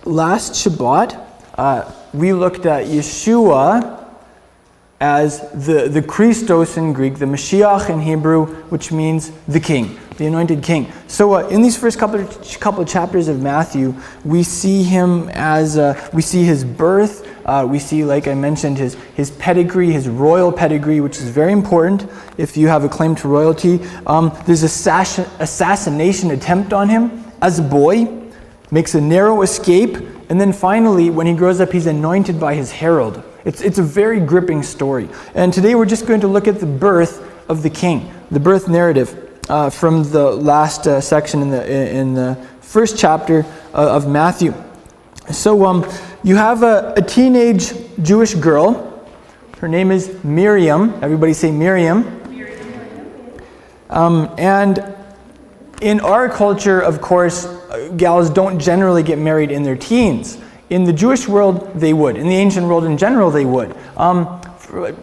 last Shabbat, we looked at Yeshua as the Christos in Greek, the Mashiach in Hebrew, which means the king, the anointed king. So in these first couple of chapters of Matthew, we see him as, we see his birth, we see, like I mentioned, his pedigree, his royal pedigree, which is very important if you have a claim to royalty. There's an assassination attempt on him as a boy, makes a narrow escape, and then finally, when he grows up, he's anointed by his herald. It's a very gripping story. And today we're just going to look at the birth of the king, the birth narrative from the last section in the first chapter of Matthew. So you have a teenage Jewish girl. Her name is Miriam. Everybody say Miriam. And in our culture, of course, gals don't generally get married in their teens. In the Jewish world, they would. In the ancient world in general, they would. And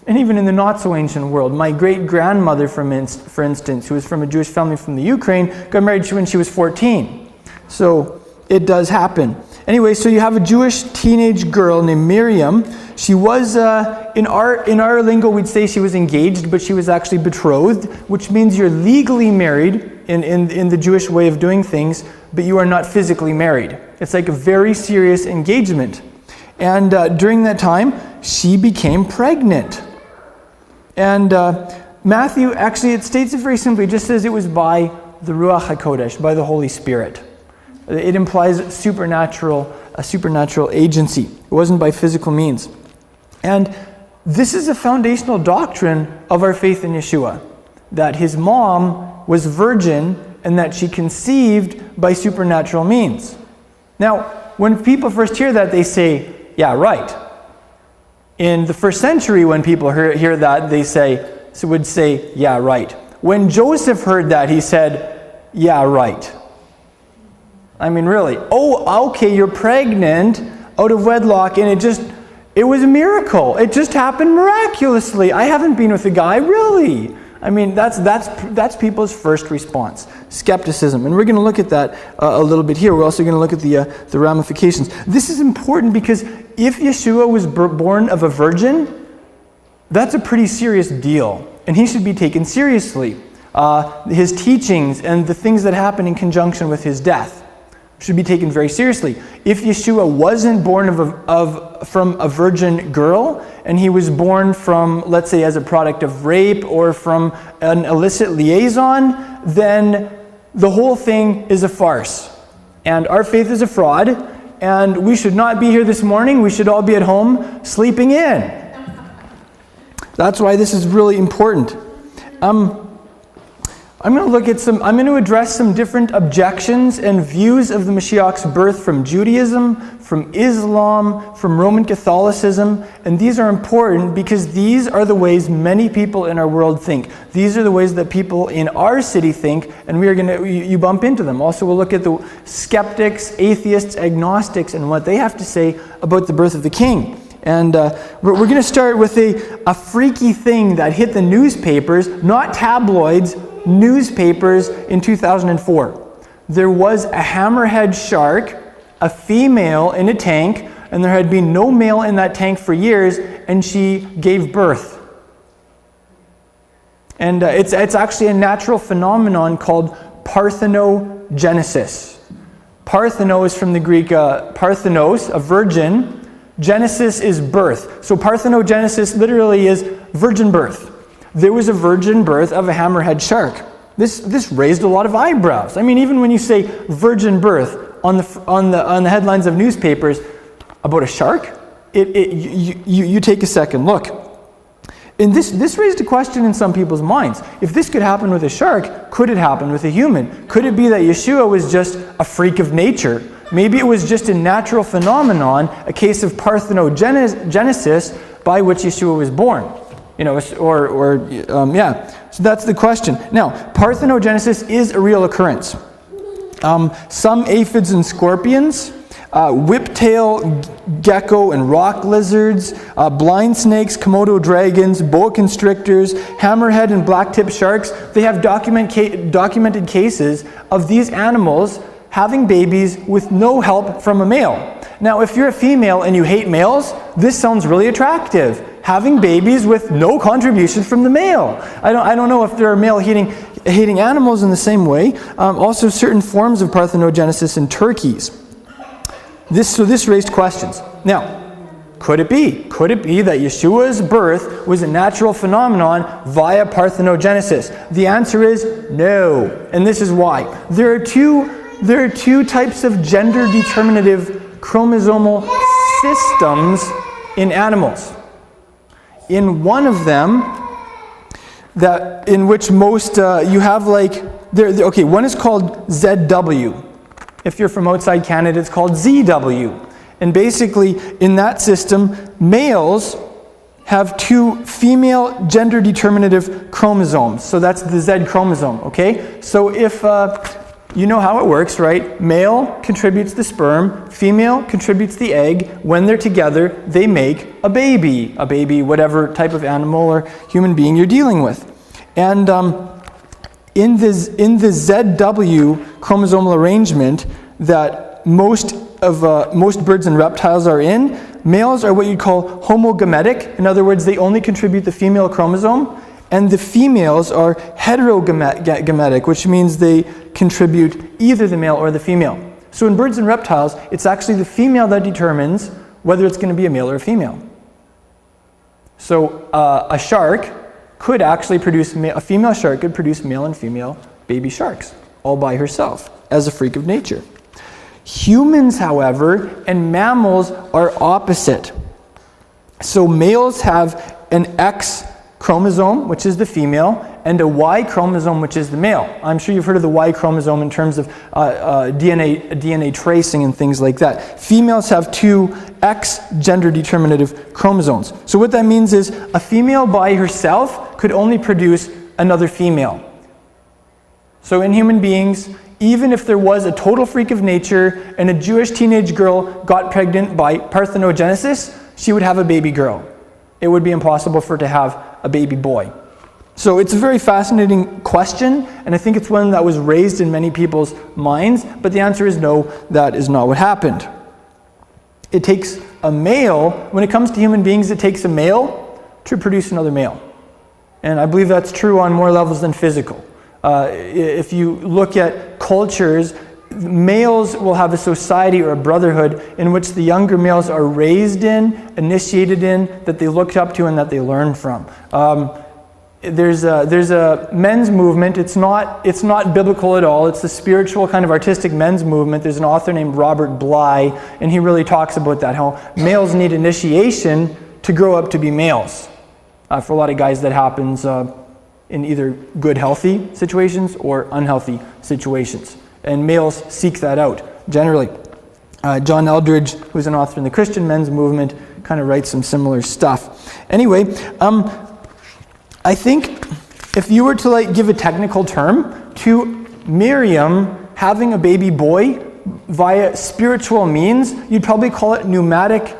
even in the not-so-ancient world. My great-grandmother, for instance, who was from a Jewish family from the Ukraine, got married when she was 14. So it does happen. Anyway, so you have a Jewish teenage girl named Miriam. She was, in our lingo, we'd say she was engaged, but she was actually betrothed, which means you're legally married in the Jewish way of doing things, but you are not physically married. It's like a very serious engagement. And during that time, she became pregnant. And Matthew, actually, it states it very simply. It just says it was by the Ruach HaKodesh, by the Holy Spirit. It implies a supernatural agency. It wasn't by physical means. And this is a foundational doctrine of our faith in Yeshua, that his mom was virgin and that she conceived by supernatural means. Now, when people first hear that, they say, yeah, right. In the first century, when people hear that, they would say, yeah, right. When Joseph heard that, he said, yeah, right. I mean, really. Oh, okay, you're pregnant out of wedlock, and it was a miracle. It just happened miraculously. I haven't been with a guy, really. I mean, that's people's first response, skepticism. And we're going to look at that a little bit here. We're also going to look at the ramifications. This is important because if Yeshua was born of a virgin, that's a pretty serious deal. And he should be taken seriously. His teachings and the things that happen in conjunction with his death should be taken very seriously. If Yeshua wasn't born from a virgin girl, and he was born from, let's say, as a product of rape or from an illicit liaison, then the whole thing is a farce. And our faith is a fraud, and we should not be here this morning. We should all be at home sleeping in. That's why this is really important. I'm going to address some different objections and views of the Mashiach's birth from Judaism, from Islam, from Roman Catholicism, and these are important because these are the ways many people in our world think. These are the ways that people in our city think, and you bump into them. Also, we'll look at the skeptics, atheists, agnostics, and what they have to say about the birth of the king. And we're going to start with a freaky thing that hit the newspapers, not tabloids, newspapers in 2004. There was a hammerhead shark, a female in a tank, and there had been no male in that tank for years, and she gave birth. And it's actually a natural phenomenon called parthenogenesis. Partheno is from the Greek parthenos, a virgin. Genesis is birth. So parthenogenesis literally is virgin birth. There was a virgin birth of a hammerhead shark. This raised a lot of eyebrows. I mean, even when you say virgin birth on the headlines of newspapers about a shark, you take a second look. And this raised a question in some people's minds. If this could happen with a shark, could it happen with a human? Could it be that Yeshua was just a freak of nature? Maybe it was just a natural phenomenon, a case of parthenogenesis by which Yeshua was born. So that's the question. Now, parthenogenesis is a real occurrence. Some aphids and scorpions, whiptail gecko and rock lizards, blind snakes, Komodo dragons, boa constrictors, hammerhead and blacktip sharks, they have documented cases of these animals having babies with no help from a male. Now, if you're a female and you hate males, this sounds really attractive. Having babies with no contribution from the male. I don't know if there are male hating animals in the same way. Also, certain forms of parthenogenesis in turkeys. This raised questions. Now, could it be? Could it be that Yeshua's birth was a natural phenomenon via parthenogenesis? The answer is no, and this is why. There are two types of gender determinative chromosomal systems in animals. In one of them, in which most you have one is called ZW. If you're from outside Canada, it's called ZW. And basically, in that system, males have two female gender determinative chromosomes. So that's the Z chromosome, okay? So if you know how it works, right? Male contributes the sperm, female contributes the egg. When they're together, they make a baby, whatever type of animal or human being you're dealing with. And in the ZW chromosomal arrangement that most birds and reptiles are in, males are what you'd call homogametic. In other words, they only contribute the female chromosome, and the females are heterogametic, which means they contribute either the male or the female. So in birds and reptiles, it's actually the female that determines whether it's going to be a male or a female. So a shark could actually produce, a female shark could produce male and female baby sharks all by herself as a freak of nature. Humans, however, and mammals are opposite. So males have an X chromosome, which is the female, and a Y chromosome, which is the male. I'm sure you've heard of the Y chromosome in terms of DNA tracing and things like that. Females have two X gender determinative chromosomes. So what that means is a female by herself could only produce another female. So in human beings, even if there was a total freak of nature and a Jewish teenage girl got pregnant by parthenogenesis, she would have a baby girl. It would be impossible for her to have a baby boy. So it's a very fascinating question, and I think it's one that was raised in many people's minds, but the answer is no, that is not what happened. It takes a male, when it comes to human beings, it takes a male to produce another male. And I believe that's true on more levels than physical. If you look at cultures, males will have a society or a brotherhood in which the younger males are raised in, initiated in, that they looked up to and that they learn from. There's a men's movement. It's not biblical at all. It's the spiritual kind of artistic men's movement. There's an author named Robert Bly, and he really talks about that, how males need initiation to grow up to be males. For a lot of guys, that happens in either good, healthy situations or unhealthy situations. And males seek that out, generally. John Eldridge, who's an author in the Christian men's movement, kind of writes some similar stuff. Anyway, I think if you were to give a technical term to Miriam having a baby boy via spiritual means, you'd probably call it pneumatic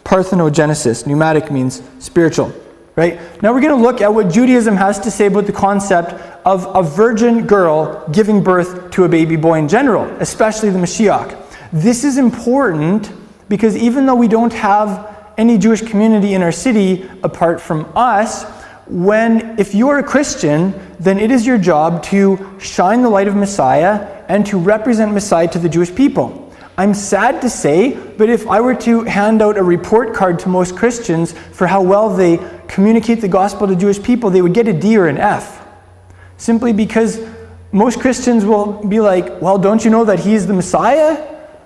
parthenogenesis. Pneumatic means spiritual. Right? Now we're going to look at what Judaism has to say about the concept of a virgin girl giving birth to a baby boy in general, especially the Mashiach. This is important because even though we don't have any Jewish community in our city apart from us, if you're a Christian, then it is your job to shine the light of Messiah and to represent Messiah to the Jewish people. I'm sad to say, but if I were to hand out a report card to most Christians for how well they communicate the gospel to Jewish people, they would get a D or an F. Simply because most Christians will be like, well, don't you know that he's the Messiah?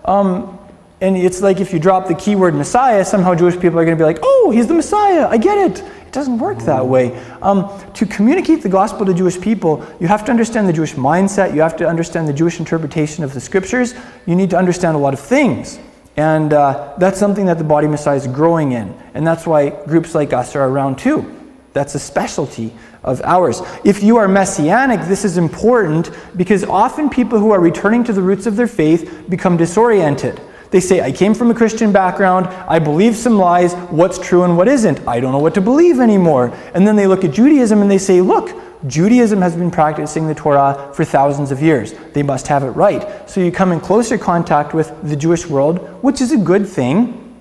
And it's like if you drop the keyword Messiah, somehow Jewish people are going to be like, oh, he's the Messiah, I get it. It doesn't work that way. To communicate the gospel to Jewish people, you have to understand the Jewish mindset, you have to understand the Jewish interpretation of the scriptures, you need to understand a lot of things. And that's something that the body of Messiah is growing in. And that's why groups like us are around too. That's a specialty of ours. If you are Messianic, this is important because often people who are returning to the roots of their faith become disoriented. They say, I came from a Christian background, I believe some lies, what's true and what isn't? I don't know what to believe anymore. And then they look at Judaism and they say, look, Judaism has been practicing the Torah for thousands of years. They must have it right. So you come in closer contact with the Jewish world, which is a good thing.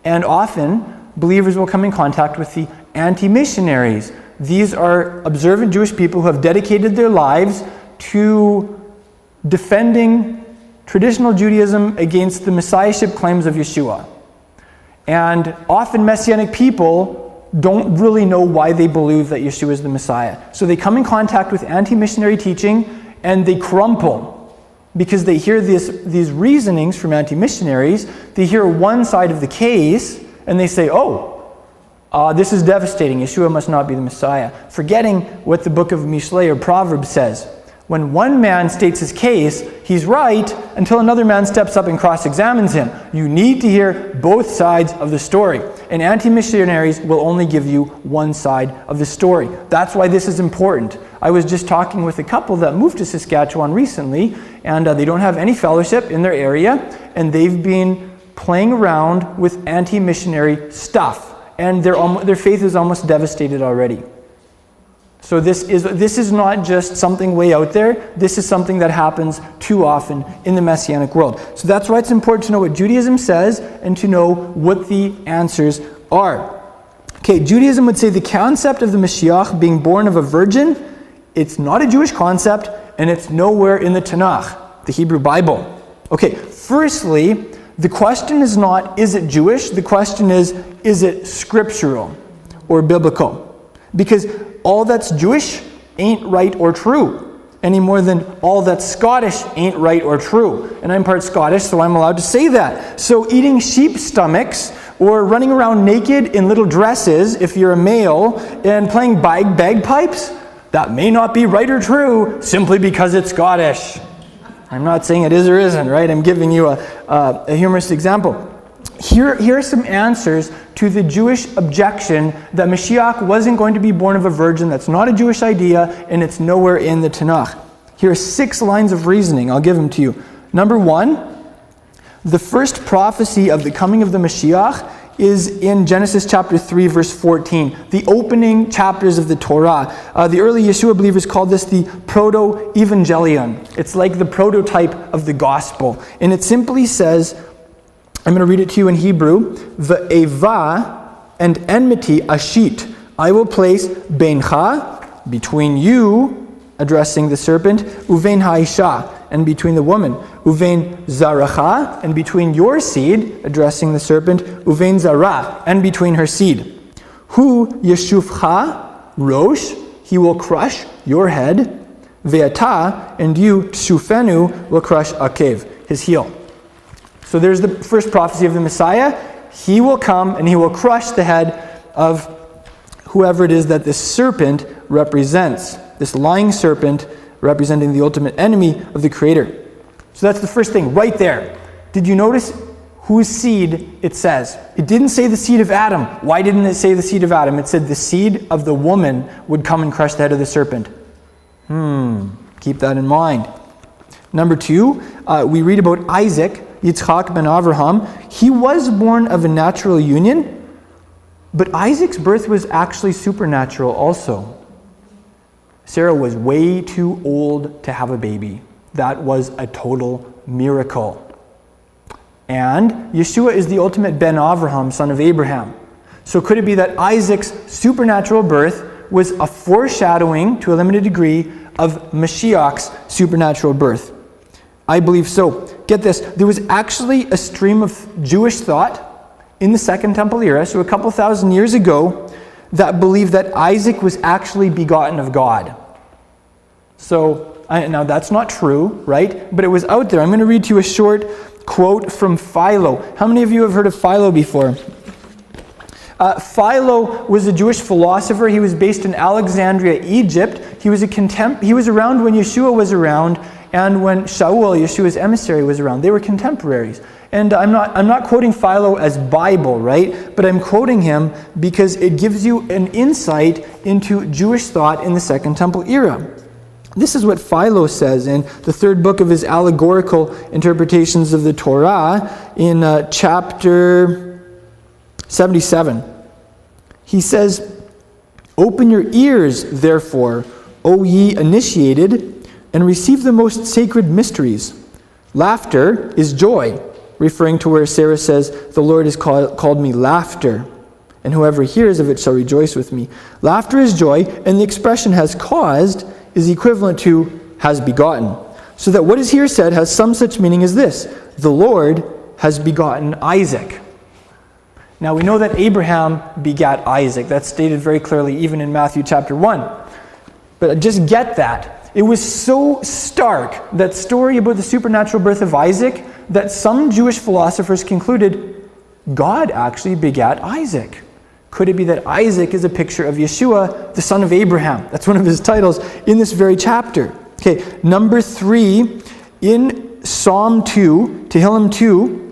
And often, believers will come in contact with the anti-missionaries. These are observant Jewish people who have dedicated their lives to defending traditional Judaism against the messiahship claims of Yeshua. And often Messianic people don't really know why they believe that Yeshua is the Messiah. So they come in contact with anti-missionary teaching and they crumple because they hear these reasonings from anti-missionaries. They hear one side of the case and they say, this is devastating. Yeshua must not be the Messiah. Forgetting what the book of Mishlei or Proverbs says. When one man states his case, he's right until another man steps up and cross-examines him. You need to hear both sides of the story. And anti-missionaries will only give you one side of the story. That's why this is important. I was just talking with a couple that moved to Saskatchewan recently, and they don't have any fellowship in their area, and they've been playing around with anti-missionary stuff. And their faith is almost devastated already. So this is not just something way out there. This is something that happens too often in the Messianic world. So that's why it's important to know what Judaism says and to know what the answers are. Okay, Judaism would say the concept of the Mashiach being born of a virgin, it's not a Jewish concept, and it's nowhere in the Tanakh, the Hebrew Bible. Okay, firstly, the question is not, is it Jewish? The question is it scriptural or biblical? Because all that's Jewish ain't right or true, any more than all that's Scottish ain't right or true. And I'm part Scottish, so I'm allowed to say that. So eating sheep stomachs or running around naked in little dresses, if you're a male, and playing bagpipes, that may not be right or true simply because it's Scottish. I'm not saying it is or isn't, right? I'm giving you a humorous example. Here are some answers to the Jewish objection that Mashiach wasn't going to be born of a virgin. That's not a Jewish idea, and it's nowhere in the Tanakh. Here are 6 lines of reasoning. I'll give them to you. Number 1, the first prophecy of the coming of the Mashiach is in Genesis chapter 3, verse 14, the opening chapters of the Torah. The early Yeshua believers called this the proto-evangelion. It's like the prototype of the gospel. And it simply says, I'm going to read it to you in Hebrew, Ve'eva and enmity ashit. I will place beincha, between you, addressing the serpent, uvein ha'isha, and between the woman, uvein zaracha, and between your seed, addressing the serpent, uvein zara, and between her seed. Hu yeshufcha rosh, he will crush your head, ve'ata, and you tshufenu will crush akev, his heel. So there's the first prophecy of the Messiah. He will come and he will crush the head of whoever it is that this serpent represents. This lying serpent representing the ultimate enemy of the Creator. So that's the first thing right there. Did you notice whose seed it says? It didn't say the seed of Adam. Why didn't it say the seed of Adam? It said the seed of the woman would come and crush the head of the serpent. Keep that in mind. Number 2, we read about Isaac, Yitzchak ben Avraham. He was born of a natural union, but Isaac's birth was actually supernatural also. Sarah was way too old to have a baby. That was a total miracle. And Yeshua is the ultimate ben Avraham, son of Abraham. So could it be that Isaac's supernatural birth was a foreshadowing, to a limited degree, of Mashiach's supernatural birth? I believe so. Get this, there was actually a stream of Jewish thought in the Second Temple era, so a couple thousand years ago, that believed that Isaac was actually begotten of God. So, now that's not true, right? But it was out there. I'm going to read to you a short quote from Philo. How many of you have heard of Philo before? Philo was a Jewish philosopher. He was based in Alexandria, Egypt. He was around when Yeshua was around, and when Shaul, Yeshua's emissary, was around. They were contemporaries. And I'm not quoting Philo as Bible, right? But I'm quoting him because it gives you an insight into Jewish thought in the Second Temple era. This is what Philo says in the 3rd book of his allegorical interpretations of the Torah in chapter 77. He says, "Open your ears, therefore, O ye initiated, and receive the most sacred mysteries. Laughter is joy, referring to where Sarah says, the Lord has called me laughter, and whoever hears of it shall rejoice with me. Laughter is joy, and the expression has caused is equivalent to has begotten. So that what is here said has some such meaning as this: the Lord has begotten Isaac. Now we know that Abraham begat Isaac. That's stated very clearly even in Matthew chapter 1. But just get that. It was so stark, that story about the supernatural birth of Isaac, that some Jewish philosophers concluded God actually begat Isaac. Could it be that Isaac is a picture of Yeshua, the son of Abraham? That's one of his titles in this very chapter. Okay, number 3, in Psalm 2, Tehillim 2,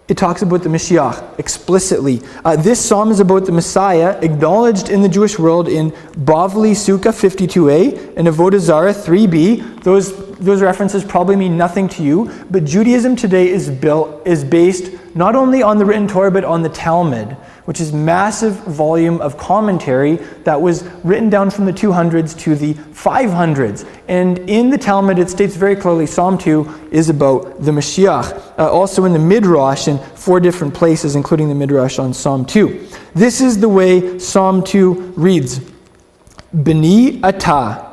it talks about the Mashiach explicitly. This psalm is about the Messiah, acknowledged in the Jewish world in Bavli Sukkah 52a and Avodah Zarah 3b. Those references probably mean nothing to you, but Judaism today is based not only on the written Torah but on the Talmud, which is massive volume of commentary that was written down from the 200s to the 500s. And in the Talmud it states very clearly Psalm 2 is about the Mashiach. Also in the Midrash in 4 different places, including the Midrash on Psalm 2. This is the way Psalm 2 reads. B'ni ata,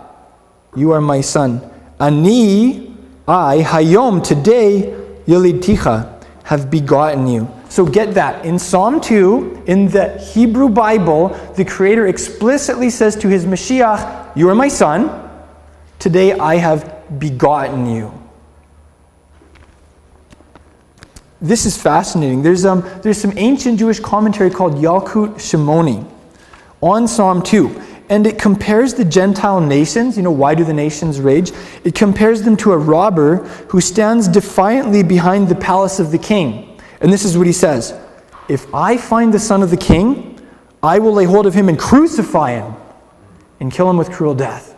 you are my son. Ani, I, hayom, today, yelidticha, have begotten you. So get that. In Psalm 2, in the Hebrew Bible, the Creator explicitly says to his Mashiach, you are my son, today I have begotten you. This is fascinating. There's some ancient Jewish commentary called Yalkut Shimoni on Psalm 2. And it compares the Gentile nations, why do the nations rage? It compares them to a robber who stands defiantly behind the palace of the king. And this is what he says: if I find the son of the king, I will lay hold of him and crucify him and kill him with cruel death.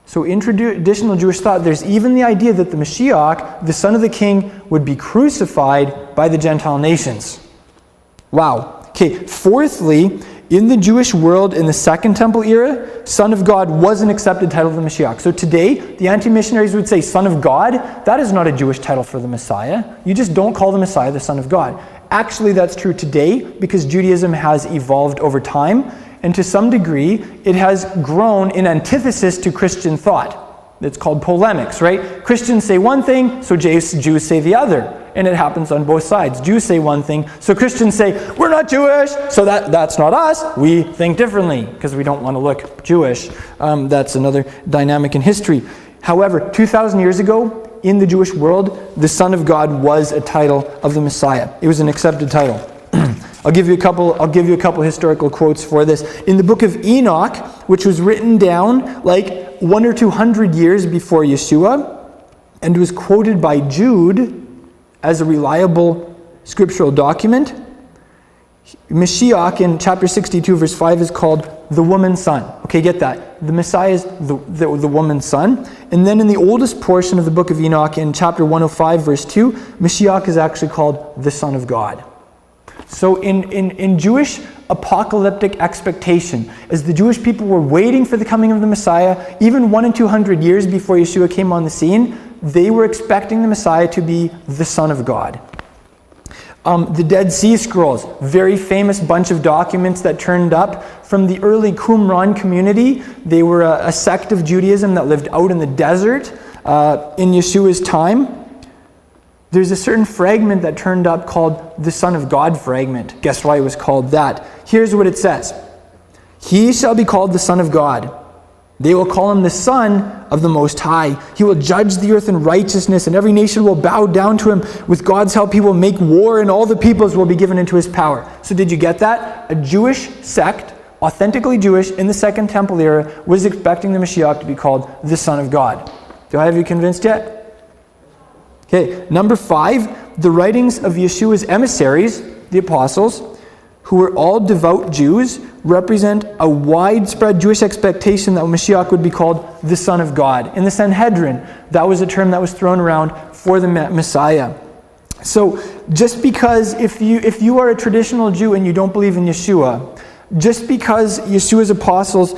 So in traditional Jewish thought, there's even the idea that the Mashiach, the son of the king, would be crucified by the Gentile nations. Wow. Okay, fourthly, in the Jewish world in the Second Temple era, Son of God was an accepted title of the Mashiach. So today, the anti-missionaries would say Son of God. That is not a Jewish title for the Messiah. You just don't call the Messiah the Son of God. Actually, that's true today because Judaism has evolved over time, and to some degree, it has grown in antithesis to Christian thought. It's called polemics, right? Christians say one thing, so Jews say the other. And it happens on both sides. Jews say one thing, so Christians say, we're not Jewish, so that's not us. We think differently, because we don't want to look Jewish. That's another dynamic in history. However, 2,000 years ago, in the Jewish world, the Son of God was a title of the Messiah. It was an accepted title. I'll give you a couple historical quotes for this. In the book of Enoch, which was written down like 100 or 200 years before Yeshua, and was quoted by Jude as a reliable scriptural document, Mashiach in chapter 62 verse 5 is called the woman's son. Okay, get that. The Messiah is the woman's son. And then in the oldest portion of the book of Enoch in chapter 105 verse 2, Mashiach is actually called the Son of God. So in Jewish apocalyptic expectation, as the Jewish people were waiting for the coming of the Messiah, even 100 and 200 years before Yeshua came on the scene, they were expecting the Messiah to be the Son of God. The Dead Sea Scrolls, very famous bunch of documents that turned up from the early Qumran community. They were a sect of Judaism that lived out in the desert in Yeshua's time. There's a certain fragment that turned up called the Son of God fragment. Guess why it was called that? Here's what it says. He shall be called the Son of God. They will call him the Son of the Most High. He will judge the earth in righteousness, and every nation will bow down to him. With God's help, he will make war, and all the peoples will be given into his power. So did you get that? A Jewish sect, authentically Jewish, in the Second Temple era, was expecting the Mashiach to be called the Son of God. Do I have you convinced yet? Okay, number 5, the writings of Yeshua's emissaries, the apostles, who were all devout Jews, represent a widespread Jewish expectation that Mashiach would be called the Son of God. In the Sanhedrin, that was a term that was thrown around for the Messiah. So just because if you are a traditional Jew and you don't believe in Yeshua, just because Yeshua's apostles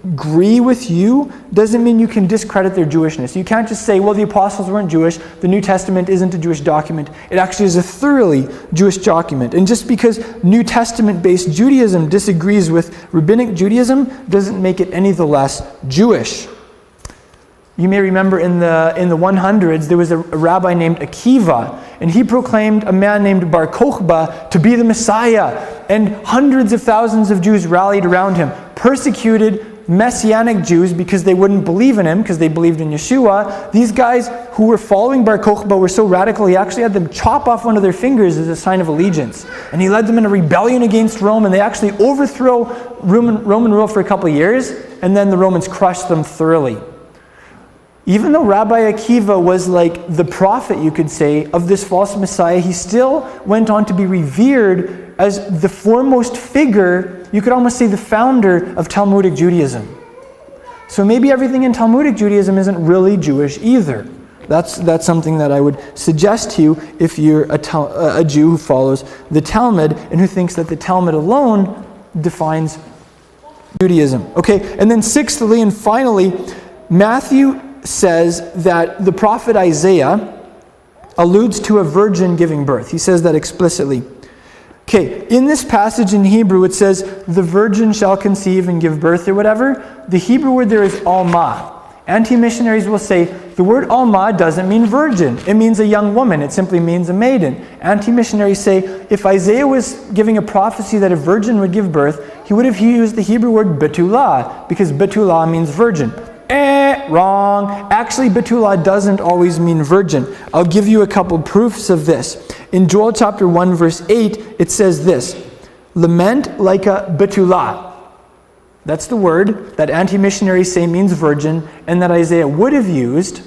agree with you doesn't mean you can discredit their Jewishness. You can't just say, well, the apostles weren't Jewish, the New Testament isn't a Jewish document. It actually is a thoroughly Jewish document. And just because New Testament-based Judaism disagrees with Rabbinic Judaism doesn't make it any the less Jewish. You may remember in the 100s, there was a rabbi named Akiva, and he proclaimed a man named Bar Kokhba to be the Messiah. And hundreds of thousands of Jews rallied around him, persecuted Messianic Jews because they wouldn't believe in him, because they believed in Yeshua. These guys who were following Bar Kokhba were so radical, he actually had them chop off one of their fingers as a sign of allegiance. And he led them in a rebellion against Rome, and they actually overthrew Roman rule for a couple of years, and then the Romans crushed them thoroughly. Even though Rabbi Akiva was like the prophet, you could say, of this false Messiah, he still went on to be revered as the foremost figure, you could almost say the founder of Talmudic Judaism. So maybe everything in Talmudic Judaism isn't really Jewish either. That's something that I would suggest to you if you're a Jew who follows the Talmud and who thinks that the Talmud alone defines Judaism. Okay, and then sixthly and finally, Matthew says that the prophet Isaiah alludes to a virgin giving birth. He says that explicitly. Okay, in this passage in Hebrew it says, the virgin shall conceive and give birth or whatever. The Hebrew word there is alma. Anti-missionaries will say, the word alma doesn't mean virgin. It means a young woman. It simply means a maiden. Anti-missionaries say, if Isaiah was giving a prophecy that a virgin would give birth, he would have used the Hebrew word betulah, because betulah means virgin. Wrong. Actually, betulah doesn't always mean virgin. I'll give you a couple proofs of this. In Joel chapter 1 verse 8, it says this, lament like a betulah. That's the word that anti-missionaries say means virgin, and that Isaiah would have used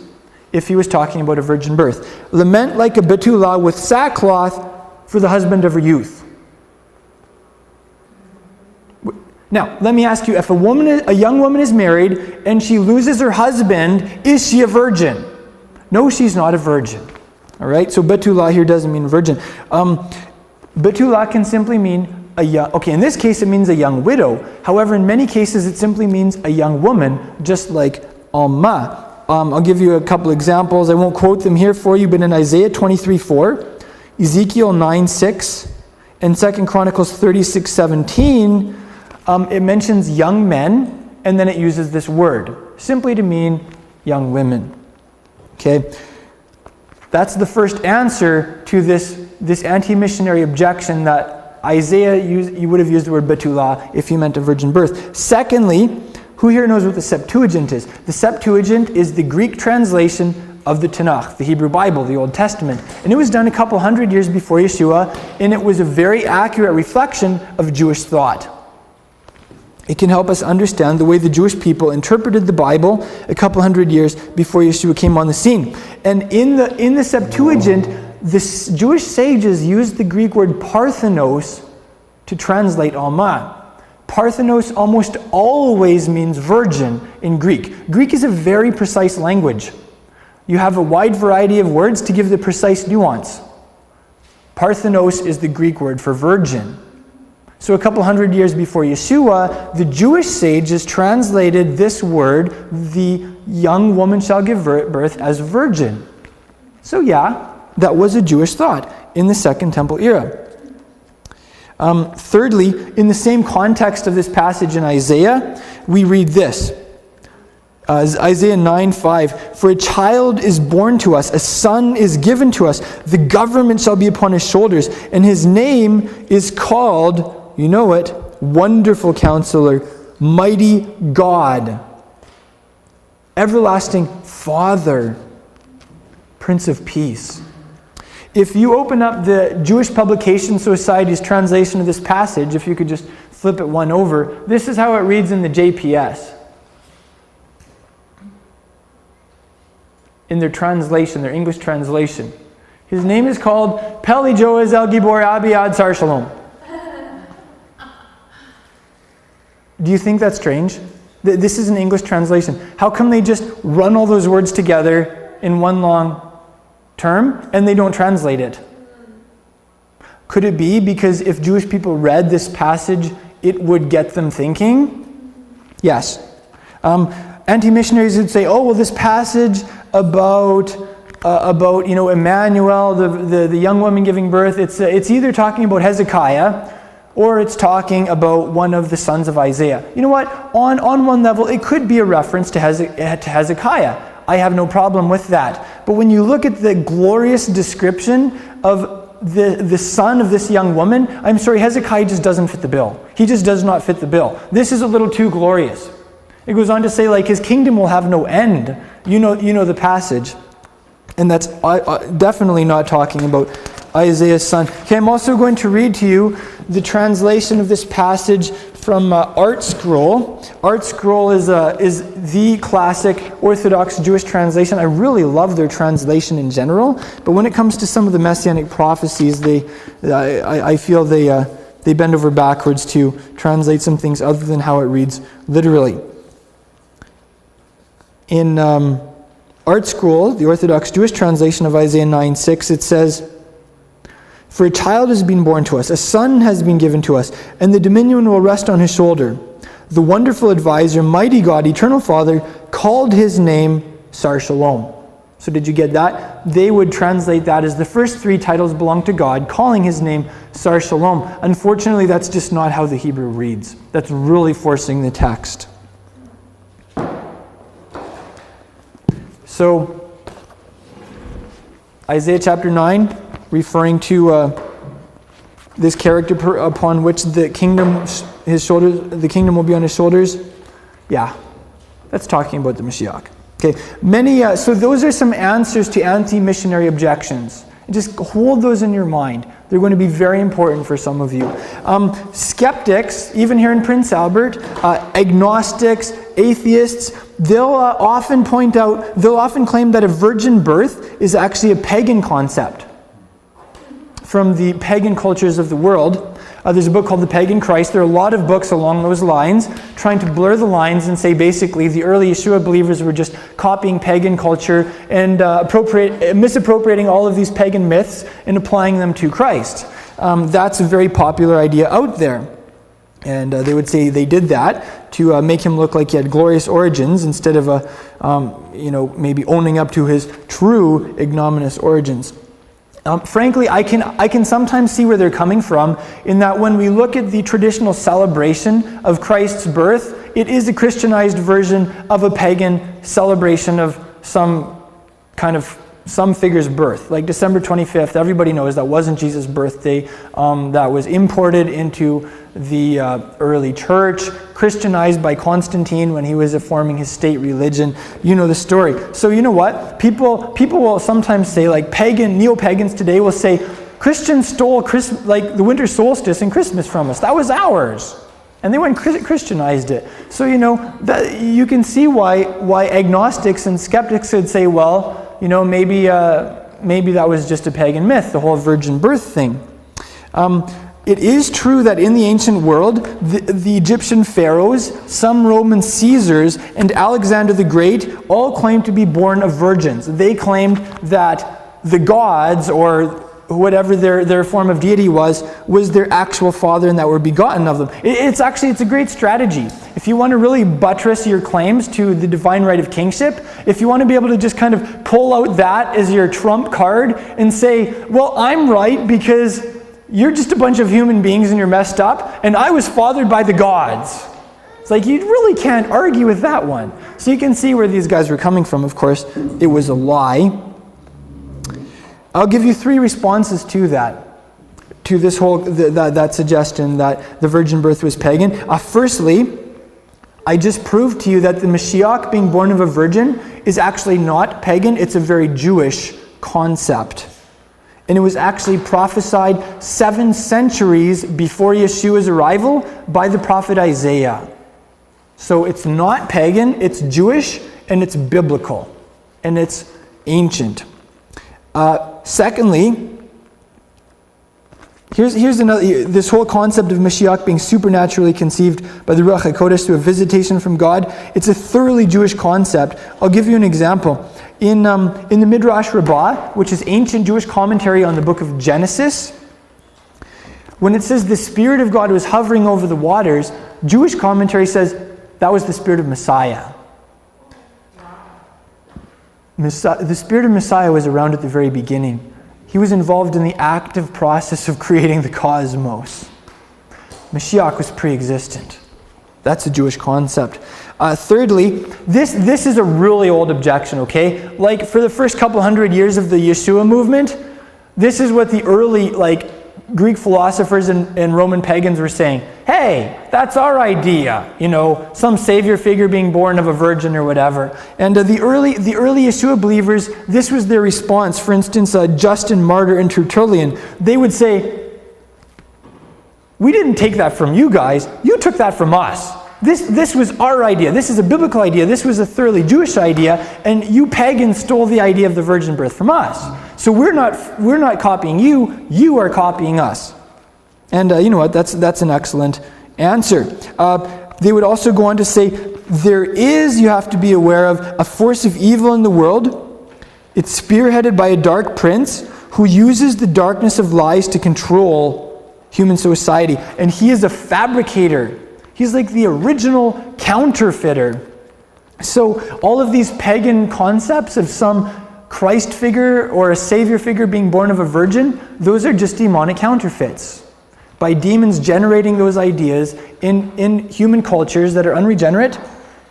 if he was talking about a virgin birth. Lament like a betulah with sackcloth for the husband of her youth. Now, let me ask you, if a young woman is married and she loses her husband, is she a virgin? No, she's not a virgin. All right, so betulah here doesn't mean virgin. Betulah can simply mean a young, okay, in this case it means a young widow. However, in many cases it simply means a young woman, just like alma. I'll give you a couple examples. I won't quote them here for you, but in Isaiah 23:4, Ezekiel 9:6, and 2 Chronicles 36:17, it mentions young men, and then it uses this word, simply to mean young women. Okay? That's the first answer to this anti-missionary objection that Isaiah you would have used the word betulah if he meant a virgin birth. Secondly, who here knows what the Septuagint is? The Septuagint is the Greek translation of the Tanakh, the Hebrew Bible, the Old Testament. And it was done a couple hundred years before Yeshua, and it was a very accurate reflection of Jewish thought. It can help us understand the way the Jewish people interpreted the Bible a couple hundred years before Yeshua came on the scene. And in the Septuagint, the Jewish sages used the Greek word parthenos to translate alma. Parthenos almost always means virgin in Greek. Greek is a very precise language. You have a wide variety of words to give the precise nuance. Parthenos is the Greek word for virgin. So a couple hundred years before Yeshua, the Jewish sages translated this word, the young woman shall give birth, as virgin. So yeah, that was a Jewish thought in the Second Temple era. Thirdly, in the same context of this passage in Isaiah, we read this. Isaiah 9:5, for a child is born to us, a son is given to us, the government shall be upon his shoulders, and his name is called, you know it, Wonderful Counselor, Mighty God, Everlasting Father, Prince of Peace. If you open up the Jewish Publication Society's translation of this passage, if you could just flip it one over, this is how it reads in the JPS. In their translation, their English translation. His name is called Peli Joaz El Gibor Abi Ad Sar Shalom. Do you think that's strange? This is an English translation. How come they just run all those words together in one long term and they don't translate it? Could it be because if Jewish people read this passage, it would get them thinking? Yes, Anti-missionaries would say, oh, well, this passage about Emmanuel, the young woman giving birth, it's either talking about Hezekiah or it's talking about one of the sons of Isaiah. You know what? On one level, it could be a reference to Hezekiah. I have no problem with that. But when you look at the glorious description of the son of this young woman, I'm sorry, Hezekiah just doesn't fit the bill. He just does not fit the bill. This is a little too glorious. It goes on to say, like, his kingdom will have no end. You know the passage. And that's definitely not talking about Isaiah's son. Okay, I'm also going to read to you the translation of this passage from Art Scroll. Art Scroll is the classic Orthodox Jewish translation. I really love their translation in general, but when it comes to some of the Messianic prophecies, I feel they bend over backwards to translate some things other than how it reads literally. In Art Scroll, the Orthodox Jewish translation of Isaiah 9:6, it says, "For a child has been born to us, a son has been given to us, and the dominion will rest on his shoulder. The wonderful advisor, mighty God, eternal Father, called his name Sar Shalom." So did you get that? They would translate that as the first three titles belong to God, calling his name Sar Shalom. Unfortunately, that's just not how the Hebrew reads. That's really forcing the text. So, Isaiah chapter 9, referring to this character upon which the kingdom will be on his shoulders. Yeah, that's talking about the Mashiach. Okay, so those are some answers to anti-missionary objections. Just hold those in your mind. They're going to be very important for some of you. Skeptics, even here in Prince Albert, agnostics, atheists, they'll often claim that a virgin birth is actually a pagan concept from the pagan cultures of the world. There's a book called The Pagan Christ. There are a lot of books along those lines trying to blur the lines and say basically the early Yeshua believers were just copying pagan culture and misappropriating all of these pagan myths and applying them to Christ. That's a very popular idea out there. And they would say they did that to make him look like he had glorious origins instead of maybe owning up to his true ignominious origins. Frankly, I can sometimes see where they're coming from in that when we look at the traditional celebration of Christ's birth, it is a Christianized version of a pagan celebration of some figure's birth. Like December 25th, everybody knows that wasn't Jesus' birthday. That was imported into the early church, Christianized by Constantine when he was forming his state religion. You know the story. So you know what? People will sometimes say, like neo-pagans today will say, Christians stole the winter solstice and Christmas from us. That was ours. And they went and Christianized it. So that you can see why agnostics and skeptics would say, well, maybe that was just a pagan myth, the whole virgin birth thing. It is true that in the ancient world, the Egyptian pharaohs, some Roman Caesars, and Alexander the Great all claimed to be born of virgins. They claimed that the gods, or whatever their form of deity was their actual father and that were begotten of them. It's a great strategy. If you want to really buttress your claims to the divine right of kingship, if you want to be able to just kind of pull out that as your trump card and say, well, I'm right because you're just a bunch of human beings and you're messed up, and I was fathered by the gods. It's like you really can't argue with that one. So you can see where these guys were coming from. Of course, it was a lie. I'll give you three responses to that, to this whole that suggestion that the virgin birth was pagan. Firstly, I just proved to you that the Mashiach being born of a virgin is actually not pagan. It's a very Jewish concept. And it was actually prophesied 7 centuries before Yeshua's arrival by the prophet Isaiah. So it's not pagan, it's Jewish, and it's biblical, and it's ancient. Secondly, here's another. This whole concept of Mashiach being supernaturally conceived by the Ruach HaKodesh through a visitation from God, it's a thoroughly Jewish concept. I'll give you an example. In the Midrash Rabbah, which is ancient Jewish commentary on the book of Genesis, when it says the Spirit of God was hovering over the waters, Jewish commentary says that was the Spirit of Messiah. The spirit of Messiah was around at the very beginning. He was involved in the active process of creating the cosmos. Mashiach was pre-existent. That's a Jewish concept. Thirdly, this is a really old objection, okay? Like, for the first couple hundred years of the Yeshua movement, this is what the early, Greek philosophers and Roman pagans were saying. Hey, that's our idea. Some savior figure being born of a virgin or whatever. And the early Yeshua believers, this was their response. For instance, Justin Martyr and Tertullian, they would say, we didn't take that from you guys. You took that from us. This was our idea. This is a biblical idea. This was a thoroughly Jewish idea, and you pagans stole the idea of the virgin birth from us. So we're not copying you. You are copying us. And you know what? That's an excellent answer. They would also go on to say, you have to be aware of, a force of evil in the world. It's spearheaded by a dark prince who uses the darkness of lies to control human society. And he is a fabricator. He's like the original counterfeiter. So all of these pagan concepts of some Christ figure or a savior figure being born of a virgin, those are just demonic counterfeits. By demons generating those ideas in human cultures that are unregenerate,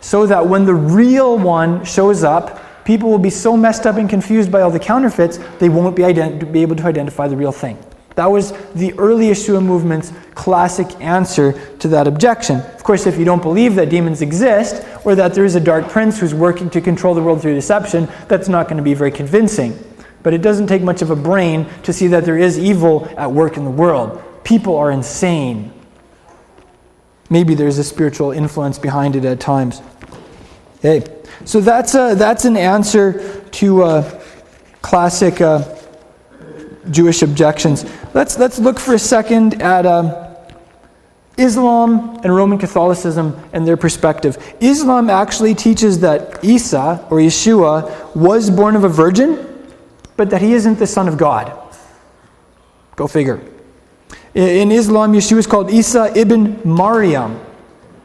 so that when the real one shows up, people will be so messed up and confused by all the counterfeits, they won't be able to identify the real thing. That was the early Yeshua movement's classic answer to that objection. Of course, if you don't believe that demons exist, or that there is a dark prince who's working to control the world through deception, that's not going to be very convincing. But it doesn't take much of a brain to see that there is evil at work in the world. People are insane. Maybe there's a spiritual influence behind it at times. Okay, so that's an answer to classic Jewish objections. Let's look for a second at Islam and Roman Catholicism and their perspective. Islam actually teaches that Isa, or Yeshua, was born of a virgin, but that he isn't the son of God. Go figure. In Islam, Yeshua is called Isa ibn Maryam.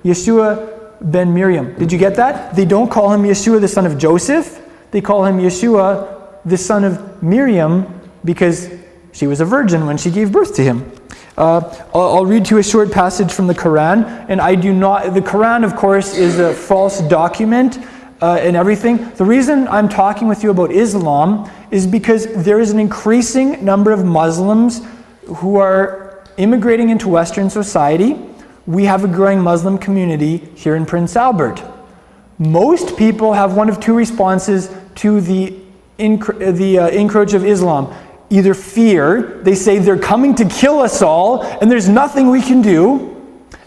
Yeshua ben Miriam. Did you get that? They don't call him Yeshua the son of Joseph. They call him Yeshua the son of Miriam, because she was a virgin when she gave birth to him. I'll read to you a short passage from the Quran, and the Quran, of course, is a false document and everything. The reason I'm talking with you about Islam is because there is an increasing number of Muslims who are immigrating into Western society. We have a growing Muslim community here in Prince Albert. Most people have one of two responses to the encroach of Islam. Either fear, they say they're coming to kill us all and there's nothing we can do.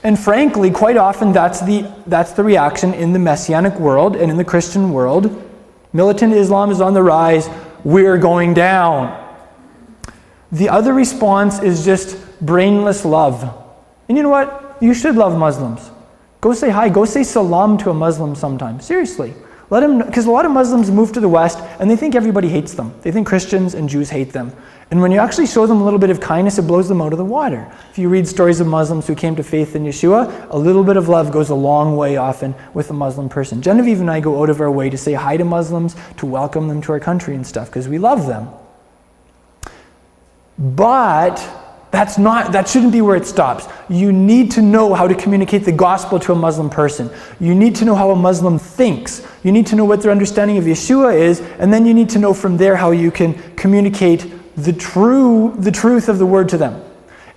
And frankly, quite often that's the reaction in the Messianic world and in the Christian world. Militant Islam is on the rise, we're going down. The other response is just brainless love. And you know what? You should love Muslims. Go say hi, go say salam to a Muslim sometime. Seriously. Let them, because a lot of Muslims move to the West and they think everybody hates them. They think Christians and Jews hate them. And when you actually show them a little bit of kindness, it blows them out of the water. If you read stories of Muslims who came to faith in Yeshua, a little bit of love goes a long way often with a Muslim person. Genevieve and I go out of our way to say hi to Muslims, to welcome them to our country and stuff, because we love them. But that shouldn't be where it stops. You need to know how to communicate the gospel to a Muslim person. You need to know how a Muslim thinks. You need to know what their understanding of Yeshua is, and then you need to know from there how you can communicate the truth of the word to them.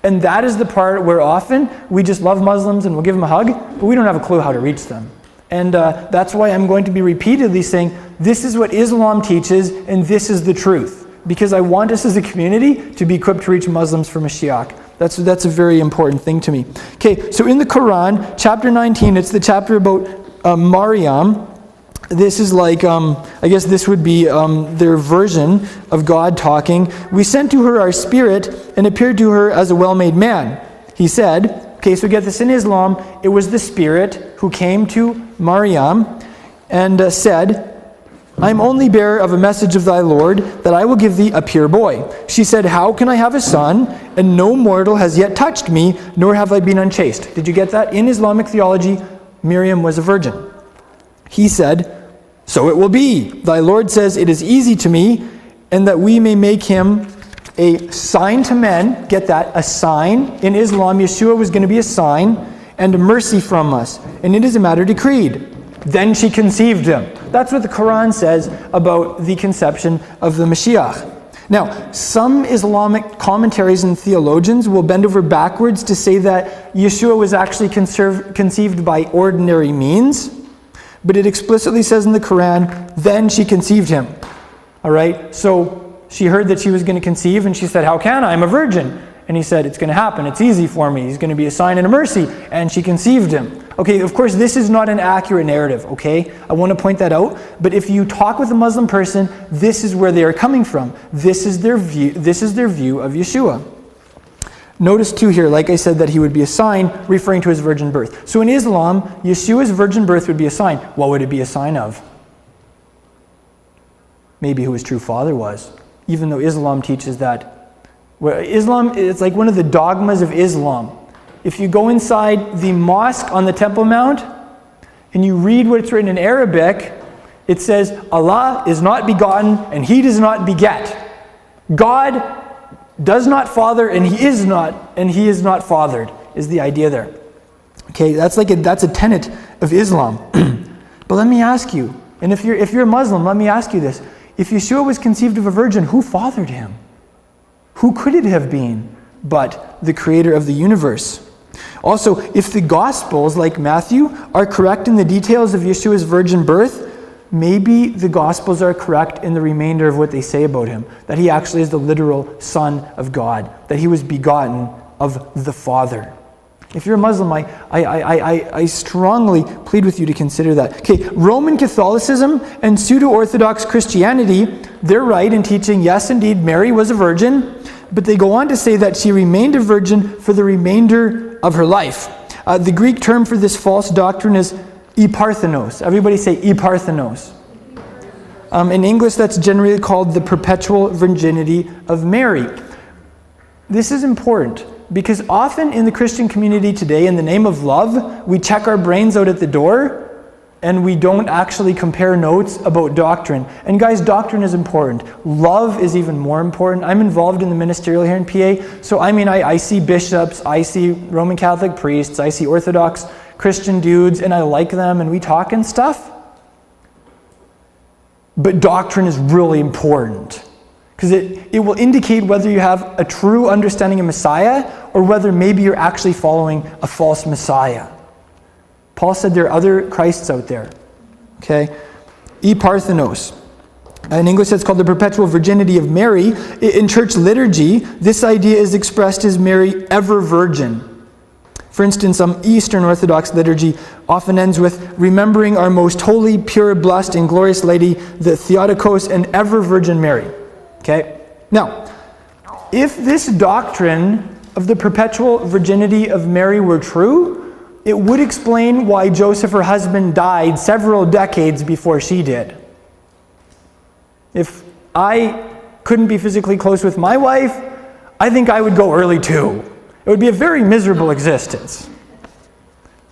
And that is the part where often we just love Muslims and we'll give them a hug, but we don't have a clue how to reach them. And that's why I'm going to be repeatedly saying, this is what Islam teaches, and this is the truth. Because I want us as a community to be equipped to reach Muslims for Mashiach. That's a very important thing to me. Okay, so in the Quran, chapter 19, it's the chapter about Maryam. This is like, I guess this would be their version of God talking. We sent to her our spirit and appeared to her as a well-made man. He said, okay, so get this in Islam, it was the spirit who came to Maryam and said, I am only bearer of a message of thy Lord, that I will give thee a pure boy. She said, how can I have a son? And no mortal has yet touched me, nor have I been unchaste. Did you get that? In Islamic theology, Miriam was a virgin. He said, So it will be. Thy Lord says, it is easy to me, and that we may make him a sign to men. Get that? A sign. In Islam, Yeshua was going to be a sign and a mercy from us. And it is a matter decreed. Then she conceived him. That's what the Quran says about the conception of the Mashiach. Now, some Islamic commentaries and theologians will bend over backwards to say that Yeshua was actually conceived by ordinary means, but it explicitly says in the Quran, then she conceived him. All right? So she heard that she was going to conceive, and she said, how can I? I'm a virgin. And he said, it's going to happen. It's easy for me. He's going to be a sign and a mercy. And she conceived him. Okay, of course, this is not an accurate narrative, okay? I want to point that out. But if you talk with a Muslim person, this is where they are coming from. This is their view of Yeshua. Notice too here, like I said, that he would be a sign referring to his virgin birth. So in Islam, Yeshua's virgin birth would be a sign. What would it be a sign of? Maybe who his true father was. Even though Islam teaches that. Well, Islam, it's like one of the dogmas of Islam. If you go inside the mosque on the Temple Mount and you read what's written in Arabic, it says, Allah is not begotten and He does not beget. God does not father and He is not fathered, is the idea there. Okay, that's a tenet of Islam. But let me ask you, and if you're a Muslim, let me ask you this. If Yeshua was conceived of a virgin, who fathered him? Who could it have been but the creator of the universe? Also, if the Gospels, like Matthew, are correct in the details of Yeshua's virgin birth, maybe the Gospels are correct in the remainder of what they say about him. That he actually is the literal Son of God. That he was begotten of the Father. If you're a Muslim, I strongly plead with you to consider that. Okay, Roman Catholicism and pseudo-Orthodox Christianity, they're right in teaching, yes, indeed, Mary was a virgin, but they go on to say that she remained a virgin for the remainder of her life. The Greek term for this false doctrine is eparthenos. Everybody say eparthenos. In English, that's generally called the perpetual virginity of Mary. This is important. Because often in the Christian community today, in the name of love, we check our brains out at the door and we don't actually compare notes about doctrine. And guys, doctrine is important. Love is even more important. I'm involved in the ministerial here in PA, so I see bishops, I see Roman Catholic priests, I see Orthodox Christian dudes, and I like them and we talk and stuff. But doctrine is really important. Because it will indicate whether you have a true understanding of Messiah or whether maybe you're actually following a false Messiah. Paul said there are other Christs out there. Okay? Eparthenos. In English that's called the perpetual virginity of Mary. In church liturgy, this idea is expressed as Mary ever virgin. For instance, Eastern Orthodox liturgy often ends with remembering our most holy, pure, blessed, and glorious Lady, the Theotokos and ever Virgin Mary. Okay? Now, if this doctrine of the perpetual virginity of Mary were true, it would explain why Joseph, her husband, died several decades before she did. If I couldn't be physically close with my wife, I think I would go early too. It would be a very miserable existence.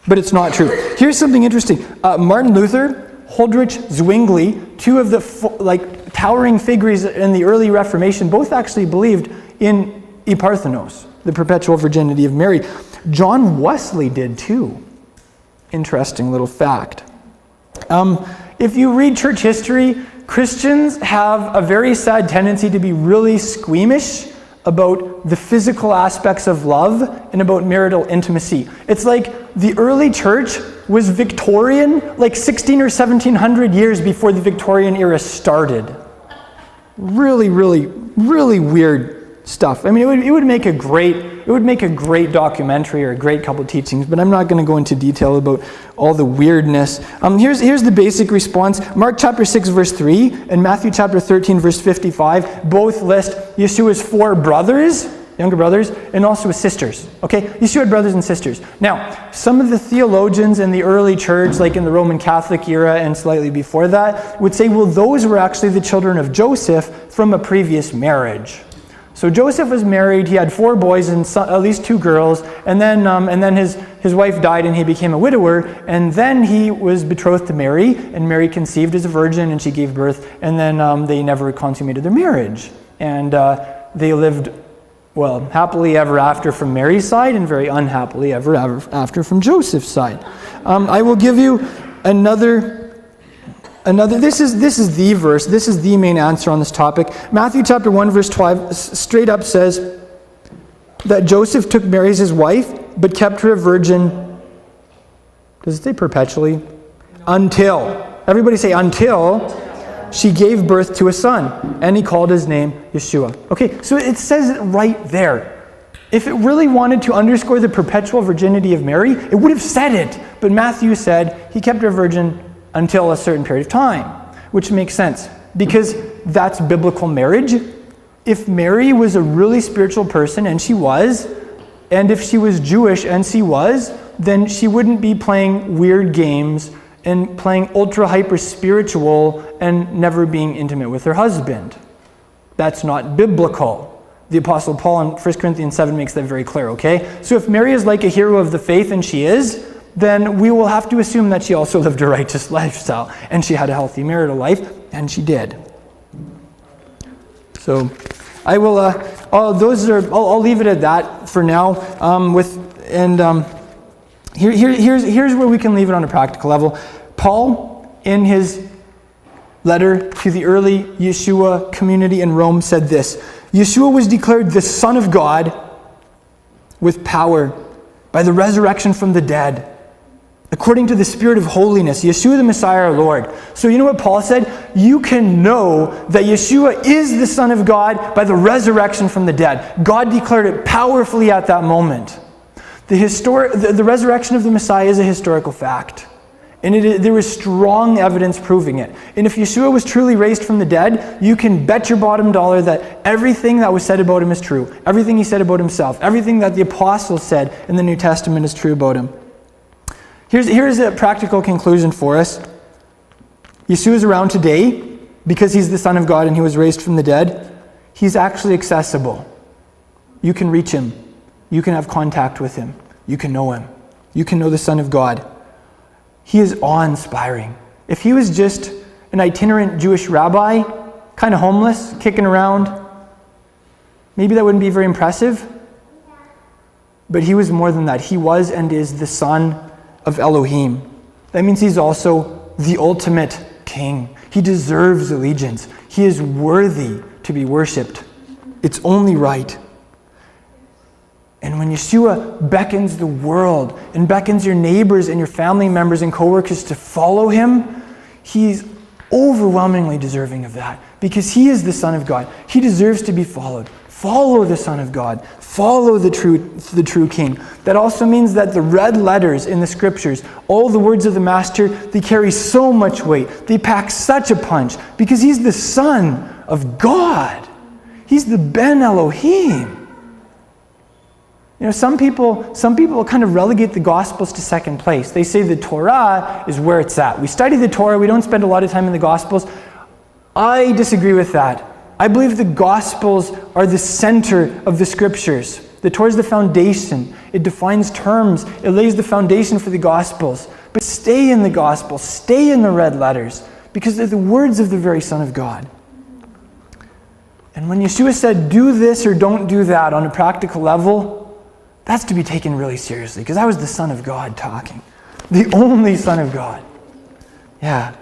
But it's not true. Here's something interesting. Martin Luther, Huldrych Zwingli, two of the towering figures in the early Reformation, both actually believed in eparthenos, the perpetual virginity of Mary. John Wesley did too. Interesting little fact. If you read church history, Christians have a very sad tendency to be really squeamish about the physical aspects of love and about marital intimacy. It's like the early church was Victorian, like 16 or 1700 years before the Victorian era started. Really, really, really weird stuff. I mean, it would make a great documentary or a great couple of teachings, but I'm not going to go into detail about all the weirdness. Here's the basic response. Mark chapter 6 verse 3 and Matthew chapter 13 verse 55 both list Yeshua's 4 brothers, younger brothers, and also his sisters. Okay, Yeshua had brothers and sisters. Now, some of the theologians in the early church, like in the Roman Catholic era and slightly before that, would say, well, those were actually the children of Joseph from a previous marriage. So Joseph was married, he had 4 boys and at least 2 girls, and then his wife died and he became a widower, and then he was betrothed to Mary, and Mary conceived as a virgin and she gave birth, and then they never consummated their marriage. And they lived, well, happily ever after from Mary's side and very unhappily ever after from Joseph's side. I will give you another, this is the verse, this is the main answer on this topic. Matthew chapter 1 verse 12 straight up says that Joseph took Mary as his wife, but kept her a virgin, does it say perpetually? Until, everybody say until, she gave birth to a son, and he called his name Yeshua. Okay, so it says it right there. If it really wanted to underscore the perpetual virginity of Mary, it would have said it. But Matthew said he kept her a virgin until a certain period of time, which makes sense because that's biblical marriage. If Mary was a really spiritual person, and she was, and if she was Jewish, and she was, then she wouldn't be playing weird games and playing ultra hyper spiritual and never being intimate with her husband. That's not biblical. The Apostle Paul in 1 Corinthians 7 makes that very clear, okay? So if Mary is like a hero of the faith, and she is, then we will have to assume that she also lived a righteous lifestyle, and she had a healthy marital life, and she did. So I will, I'll leave it at that for now. Here's where we can leave it on a practical level. Paul, in his letter to the early Yeshua community in Rome, said this: Yeshua was declared the Son of God with power by the resurrection from the dead, according to the Spirit of holiness, Yeshua the Messiah our Lord. So you know what Paul said? You can know that Yeshua is the Son of God by the resurrection from the dead. God declared it powerfully at that moment. The resurrection of the Messiah is a historical fact. And there is strong evidence proving it. And if Yeshua was truly raised from the dead, you can bet your bottom dollar that everything that was said about him is true. Everything he said about himself. Everything that the apostles said in the New Testament is true about him. Here's a practical conclusion for us. Yeshua is around today because he's the Son of God and he was raised from the dead. He's actually accessible. You can reach him. You can have contact with him. You can know him. You can know the Son of God. He is awe-inspiring. If he was just an itinerant Jewish rabbi, kind of homeless, kicking around, maybe that wouldn't be very impressive. But he was more than that. He was and is the Son of Elohim. That means he's also the ultimate king. He deserves allegiance. He is worthy to be worshipped. It's only right. And when Yeshua beckons the world and beckons your neighbors and your family members and coworkers to follow him, he's overwhelmingly deserving of that because he is the Son of God. He deserves to be followed. Follow the Son of God. Follow the true King. That also means that the red letters in the Scriptures, all the words of the Master, they carry so much weight. They pack such a punch because he's the Son of God. He's the Ben Elohim. You know, some people kind of relegate the Gospels to second place. They say the Torah is where it's at. We study the Torah. We don't spend a lot of time in the Gospels. I disagree with that. I believe the Gospels are the center of the Scriptures. The Torah is the foundation. It defines terms. It lays the foundation for the Gospels. But stay in the Gospel. Stay in the red letters because they're the words of the very Son of God. And when Yeshua said, do this or don't do that on a practical level, that's to be taken really seriously because that was the Son of God talking. The only Son of God. Yeah.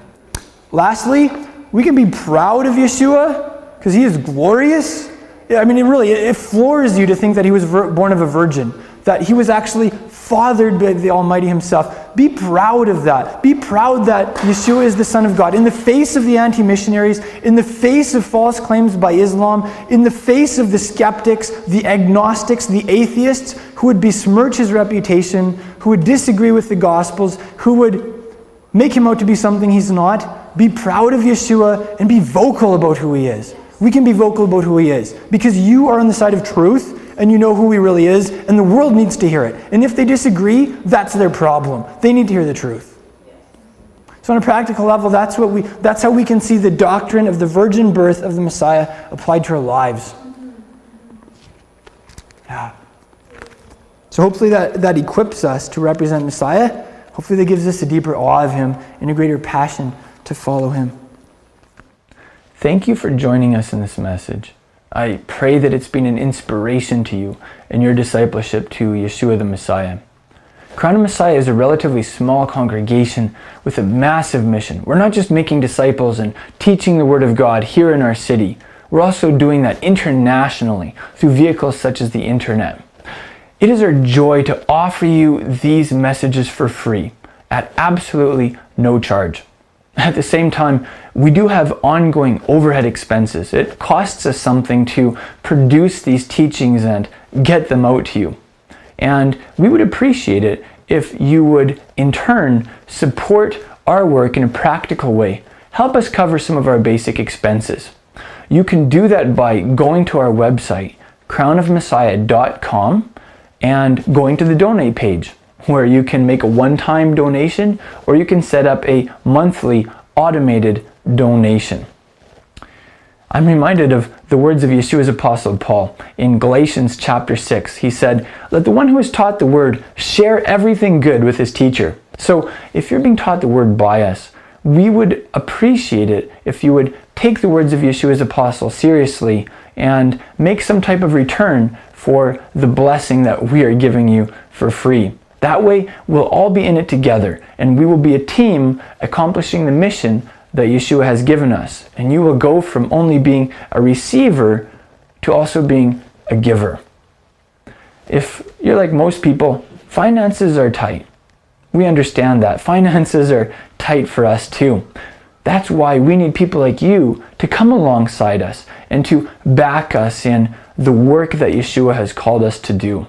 Lastly, we can be proud of Yeshua because he is glorious. Yeah, I mean, it floors you to think that he was born of a virgin, that he was actually fathered by the Almighty himself. Be proud of that. Be proud that Yeshua is the Son of God. In the face of the anti-missionaries, in the face of false claims by Islam, in the face of the skeptics, the agnostics, the atheists, who would besmirch his reputation, who would disagree with the Gospels, who would make him out to be something he's not, be proud of Yeshua and be vocal about who he is. We can be vocal about who he is because you are on the side of truth and you know who he really is, and the world needs to hear it. And if they disagree, that's their problem. They need to hear the truth. So on a practical level, that's how we can see the doctrine of the virgin birth of the Messiah applied to our lives. So hopefully that equips us to represent Messiah. Hopefully that gives us a deeper awe of him and a greater passion to follow him. Thank you for joining us in this message. I pray that it's been an inspiration to you in your discipleship to Yeshua the Messiah. Crown of Messiah is a relatively small congregation with a massive mission. We're not just making disciples and teaching the Word of God here in our city. We're also doing that internationally through vehicles such as the internet. It is our joy to offer you these messages for free at absolutely no charge. At the same time, we do have ongoing overhead expenses. It costs us something to produce these teachings and get them out to you. And we would appreciate it if you would, in turn, support our work in a practical way. Help us cover some of our basic expenses. You can do that by going to our website, crownofmessiah.com, and going to the donate page, where you can make a one-time donation or you can set up a monthly automated donation. I'm reminded of the words of Yeshua's apostle Paul in Galatians chapter 6. He said, "Let the one who is taught the word share everything good with his teacher." So if you're being taught the word by us, we would appreciate it if you would take the words of Yeshua's apostle seriously and make some type of return for the blessing that we are giving you for free. That way, we'll all be in it together, and we will be a team accomplishing the mission that Yeshua has given us. And you will go from only being a receiver to also being a giver. If you're like most people, finances are tight. We understand that. Finances are tight for us too. That's why we need people like you to come alongside us and to back us in the work that Yeshua has called us to do.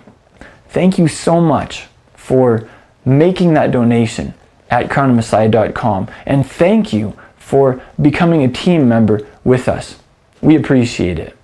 Thank you so much for making that donation at crownofmessiah.com, and thank you for becoming a team member with us. We appreciate it.